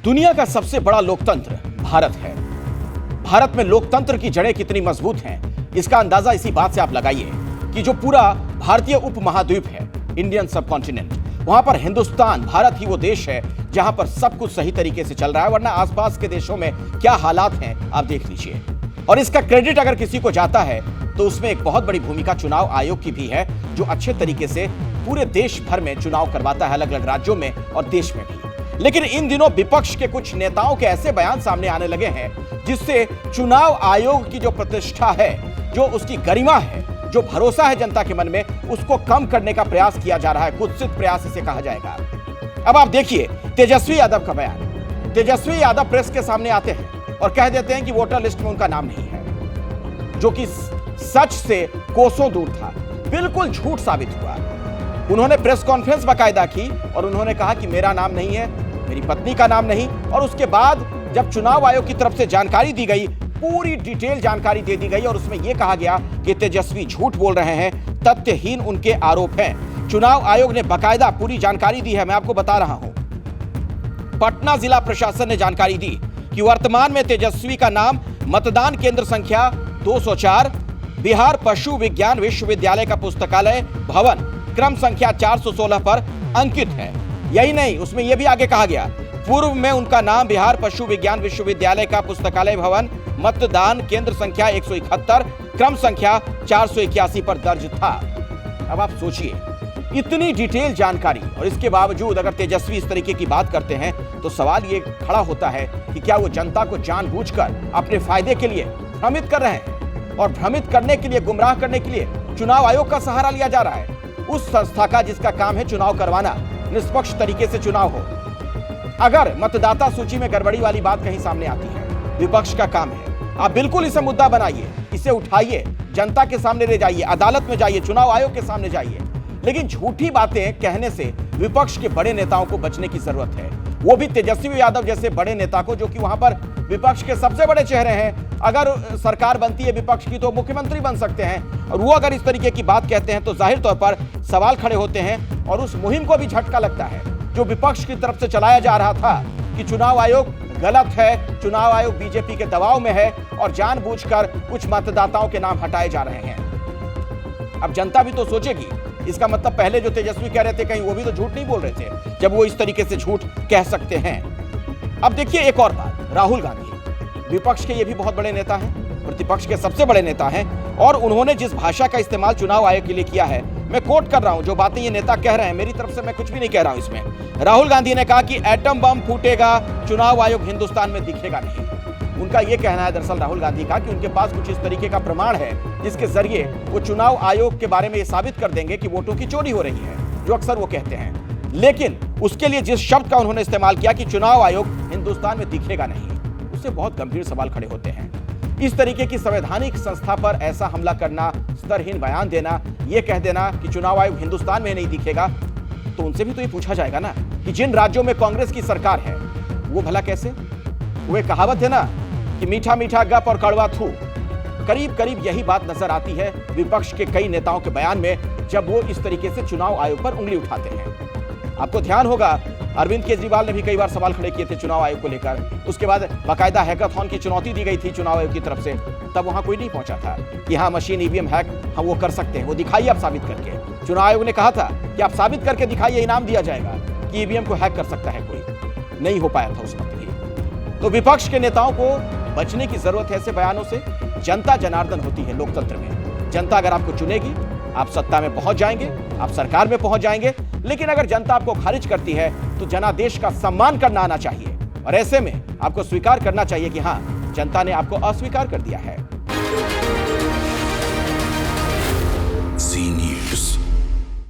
दुनिया का सबसे बड़ा लोकतंत्र भारत है। भारत में लोकतंत्र की जड़ें कितनी मजबूत हैं, इसका अंदाजा इसी बात से आप लगाइए कि जो पूरा भारतीय उपमहाद्वीप है, इंडियन सबकॉन्टिनेंट, वहां पर हिंदुस्तान, भारत ही वो देश है जहां पर सब कुछ सही तरीके से चल रहा है। वरना आसपास के देशों में क्या हालात हैं आप देख लीजिए। और इसका क्रेडिट अगर किसी को जाता है तो उसमें एक बहुत बड़ी भूमिका चुनाव आयोग की भी है, जो अच्छे तरीके से पूरे देश भर में चुनाव करवाता है, अलग अलग राज्यों में और देश में भी। लेकिन इन दिनों विपक्ष के कुछ नेताओं के ऐसे बयान सामने आने लगे हैं जिससे चुनाव आयोग की जो प्रतिष्ठा है, जो उसकी गरिमा है, जो भरोसा है जनता के मन में, उसको कम करने का प्रयास किया जा रहा है। कुत्सित प्रयास इसे कहा जाएगा। अब आप देखिए तेजस्वी यादव का बयान। तेजस्वी यादव प्रेस के सामने आते हैं और कह देते हैं कि वोटर लिस्ट में उनका नाम नहीं है, जो कि सच से कोसों दूर था, बिल्कुल झूठ साबित हुआ। उन्होंने प्रेस कॉन्फ्रेंस बाकायदा की और उन्होंने कहा कि मेरा नाम नहीं है, मेरी पत्नी का नाम नहीं। और उसके बाद जब चुनाव आयोग की तरफ से जानकारी दी गई, पूरी डिटेल जानकारी दे दी गई और उसमें यह कहा गया कि तेजस्वी झूठ बोल रहे हैं, तथ्यहीन उनके आरोप हैं। चुनाव आयोग ने बाकायदा पूरी जानकारी दी है, मैं आपको बता रहा हूं। पटना जिला प्रशासन ने जानकारी दी कि वर्तमान में तेजस्वी का नाम मतदान केंद्र संख्या 204 बिहार पशु विज्ञान विश्वविद्यालय का पुस्तकालय भवन क्रम संख्या 416 पर अंकित है। यही नहीं, उसमें यह भी आगे कहा गया, पूर्व में उनका नाम बिहार पशु विज्ञान विश्वविद्यालय का पुस्तकालय भवन मतदान केंद्र संख्या 171 क्रम संख्या 481 पर दर्ज था। अब आप सोचिए, इतनी डिटेल जानकारी और इसके बावजूद अगर तेजस्वी इस तरीके की बात करते हैं तो सवाल ये खड़ा होता है कि क्या वो जनता को जानबूझकर अपने फायदे के लिए भ्रमित कर रहे हैं, और भ्रमित करने के लिए, गुमराह करने के लिए चुनाव आयोग का सहारा लिया जा रहा है, उस संस्था का जिसका काम है चुनाव करवाना, निष्पक्ष तरीके से चुनाव हो। अगर मतदाता सूची में गड़बड़ी वाली बात कहीं सामने आती है, विपक्ष का काम है, आप बिल्कुल इसे मुद्दा बनाइए, इसे उठाइए, जनता के सामने ले जाइए, अदालत में जाइए, चुनाव आयोग के सामने जाइए। लेकिन झूठी बातें कहने से विपक्ष के बड़े नेताओं को बचने की जरूरत है, वो भी तेजस्वी यादव जैसे बड़े नेता को, जो कि वहां पर विपक्ष के सबसे बड़े चेहरे हैं। अगर सरकार बनती है विपक्ष की तो मुख्यमंत्री बन सकते हैं, और वो अगर इस तरीके की बात कहते हैं तो जाहिर तौर पर सवाल खड़े होते हैं और उस मुहिम को भी झटका लगता है जो विपक्ष की तरफ से चलाया जा रहा था कि चुनाव आयोग गलत है, चुनाव आयोग बीजेपी के दबाव में है और जानबूझकर कुछ मतदाताओं के नाम हटाए जा रहे हैं। अब जनता भी तो सोचेगी, इसका मतलब पहले जो तेजस्वी कह रहे थे कहीं वो भी तो झूठ नहीं बोल रहे थे, जब वो इस तरीके से झूठ कह सकते हैं। अब देखिए एक और बात, राहुल गांधी विपक्ष के ये भी बहुत बड़े नेता हैं, प्रतिपक्ष के सबसे बड़े नेता हैं, और उन्होंने जिस भाषा का इस्तेमाल चुनाव आयोग के लिए किया है, मैं कोट कर रहा हूं, जो बातें ये नेता कह रहे हैं, मेरी तरफ से मैं कुछ भी नहीं कह रहा हूं इसमें। राहुल गांधी ने कहा कि एटम बम फूटेगा, चुनाव आयोग हिंदुस्तान में दिखेगा नहीं। उनका यह कहना है दरअसल राहुल गांधी का कि उनके पास कुछ इस तरीके का प्रमाण है जिसके जरिए वो चुनाव आयोग के बारे में ये साबित कर देंगे कि वोटों की चोरी हो रही है, जो अक्सर वो कहते हैं। लेकिन उसके लिए जिस शब्द का उन्होंने इस्तेमाल किया कि चुनाव आयोग हिंदुस्तान में दिखेगा नहीं, उससे बहुत गंभीर सवाल खड़े होते हैं। इस तरीके की संवैधानिक संस्था पर ऐसा हमला करना, स्तरहीन बयान देना, यह कह देना कि चुनाव आयोग हिंदुस्तान में नहीं दिखेगा, तो उनसे भी तो ये पूछा जाएगा ना कि जिन राज्यों में कांग्रेस की सरकार है वो भला कैसे? वो एक कहावत है ना कि मीठा मीठा गप और कड़वा थू, करीब करीब यही बात नजर आती है विपक्ष के कई नेताओं के बयान में, जब वो इस तरीके से चुनाव आयोग पर उंगली उठाते हैं। आपको ध्यान होगा अरविंद केजरीवाल ने भी कई बार सवाल खड़े किए थे चुनाव आयोग को लेकर। उसके बाद बाकायदा हैकाथॉन की चुनौती दी गई थी चुनाव आयोग की तरफ से, तब वहां कोई नहीं पहुंचा था कि हाँ मशीन ईवीएम हैक हम वो कर सकते हैं, वो दिखाइए आप साबित करके। चुनाव आयोग ने कहा था कि आप साबित करके दिखाइए, इनाम दिया जाएगा कि ईवीएम को हैक कर सकता है कोई। नहीं हो पाया था उस वक्त भी। तो विपक्ष के नेताओं को बचने की जरूरत है ऐसे बयानों से। जनता जनार्दन होती है लोकतंत्र में। जनता अगर आपको चुनेगी, आप सत्ता में पहुंच जाएंगे, आप सरकार में पहुंच जाएंगे। लेकिन अगर जनता आपको खारिज करती है तो जनादेश का सम्मान करना आना चाहिए, और ऐसे में आपको स्वीकार करना चाहिए कि हां, जनता ने आपको अस्वीकार कर दिया है।